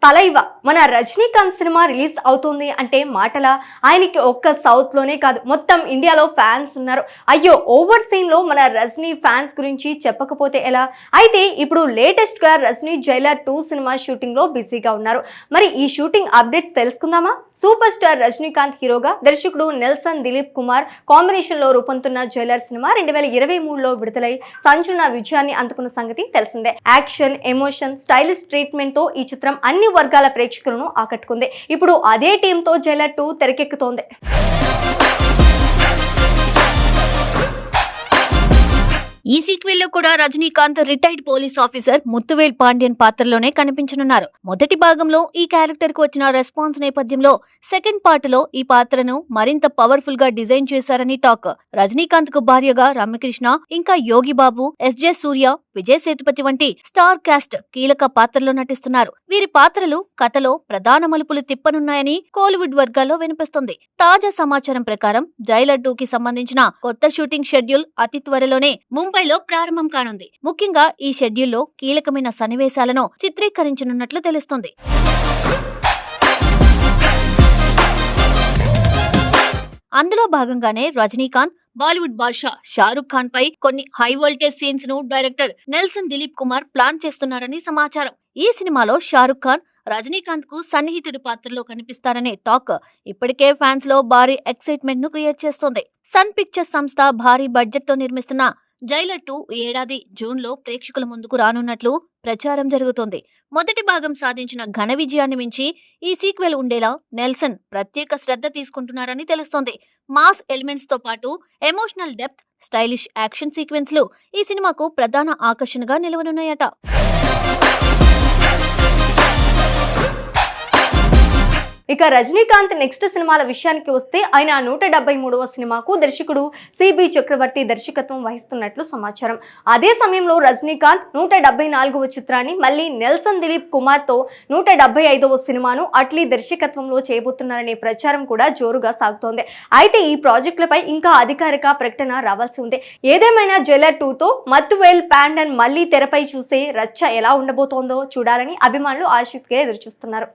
తలైవ మన Rajinikanth cinema release అవుతుంది అంటే మాటల ఆయనకి ఒక్క సౌత్ లోనే కాదు మొత్తం ఇండియాలో ఫ్యాన్స్ ఉన్నారు. అయ్యో ఓవర్ సీన్ లో మన రజనీ ఫ్యాన్స్ గురించి చెప్పకపోతే ఎలా? అయితే ఇప్పుడు లేటెస్ట్ గా రజనీ జైలర్ 2 సినిమా షూటింగ్ లో బిజీగా ఉన్నారు. మరి ఈ షూటింగ్ అప్డేట్స్ తెలుసుకుందామా? సూపర్ స్టార్ రజనీకాంత్ హీరోగా దర్శకుడు నెల్సన్ దిలీప్ కుమార్ కాంబినేషన్ లో రూపొందుతున్న జైలర్ సినిమా 2023లో విడుదలై సంచలన విజయాన్ని అందుకున్న సంగతి తెలిసిందే. యాక్షన్, ఎమోషన్, స్టైలిష్ ట్రీట్మెంట్ తో ఈ చిత్రం అన్ని వర్గాల ప్రేక్షకులను ఆకట్టుకుంది. ఇప్పుడు అదే టీంతో జైలర్ 2 తెరకెక్కుతోంది. ఈ సీక్వెల్ లో కూడా Rajinikanth retired police officer Muthuvel Pandian పాత్రలోనే కనిపించనున్నారు. మొదటి భాగంలో ఈ క్యారెక్టర్ కు వచ్చిన రెస్పాన్స్ నేపథ్యంలో సెకండ్ పార్ట్ లో ఈ పాత్రను మరింత పవర్ఫుల్ గా డిజైన్ చేశారని టాక్. రజనీకాంత్ కు భార్యగా రమ్యకృష్ణ, ఇంకా యోగి బాబు, ఎస్జే సూర్య, విజయ్ సేతుపతి వంటి స్టార్ కాస్ట్ కీలక పాత్రలో నటిస్తున్నారు. వీరి పాత్రలు కథలో ప్రధాన మలుపులు తిప్పనున్నాయని కోలీవుడ్ వర్గాల్లో వినిపిస్తుంది. తాజా సమాచారం ప్రకారం జైలర్ 2 కి సంబంధించిన కొత్త షూటింగ్ షెడ్యూల్ అతి త్వరలోనే ముంబైలో ప్రారంభం కానుంది. ముఖ్యంగా ఈ షెడ్యూల్లో కీలకమైన సన్నివేశాలను చిత్రీకరించనున్నట్లు తెలుస్తుంది. అందులో భాగంగానే రజనీకాంత్ బాలీవుడ్ బాద్షా షారుఖ్ ఖాన్ పై కొన్ని హై వోల్టేజ్ సీన్స్ ను director Nelson Dilip Kumar plan చేస్తున్నారని సమాచారం. ఈ సినిమాలో షారుఖ్ ఖాన్ రజనీకాంత్ కు సన్నిహితుడి పాత్రలో కనిపిస్తారనే టాక్ ఇప్పటికే ఫ్యాన్స్ లో భారీ ఎక్సైట్మెంట్ ను క్రియేట్ చేస్తోంది. సన్ పిక్చర్స్ సంస్థ భారీ బడ్జెట్ తో నిర్మిస్తున్న జైలర్ 2 ఈ ఏడాది జూన్ లో ప్రేక్షకుల ముందుకు రానున్నట్లు ప్రచారం జరుగుతోంది. మొదటి భాగం సాధించిన ఘన విజయాన్ని మించి ఈ సీక్వెల్ ఉండేలా నెల్సన్ ప్రత్యేక శ్రద్ధ తీసుకుంటున్నారని తెలుస్తోంది. మాస్ ఎలిమెంట్స్ తో పాటు ఎమోషనల్ డెప్త్, స్టైలిష్ యాక్షన్ సీక్వెన్స్లు ఈ సినిమాకు ప్రధాన ఆకర్షణగా నిలవనున్నాయట. ఇక రజనీకాంత్ నెక్స్ట్ సినిమాల విషయానికి వస్తే ఆయన 173వ సినిమాకు దర్శకుడు సిబి చక్రవర్తి దర్శకత్వం వహిస్తున్నట్లు సమాచారం. అదే సమయంలో రజనీకాంత్ 174వ చిత్రాన్ని మళ్ళీ నెల్సన్ దిలీప్ కుమార్ తో 175వ సినిమాను అట్లీ దర్శకత్వంలో చేయబోతున్నారనే ప్రచారం కూడా జోరుగా సాగుతోంది. అయితే ఈ ప్రాజెక్టులపై ఇంకా అధికారిక ప్రకటన రావాల్సి ఉంది. ఏదేమైనా జైలర్ 2తో ముత్తువేల్ పాండ్యన్ మళ్ళీ తెరపై చూసే రచ్చ ఎలా ఉండబోతోందో చూడాలని అభిమానులు ఆసక్తిగా ఎదురుచూస్తున్నారు.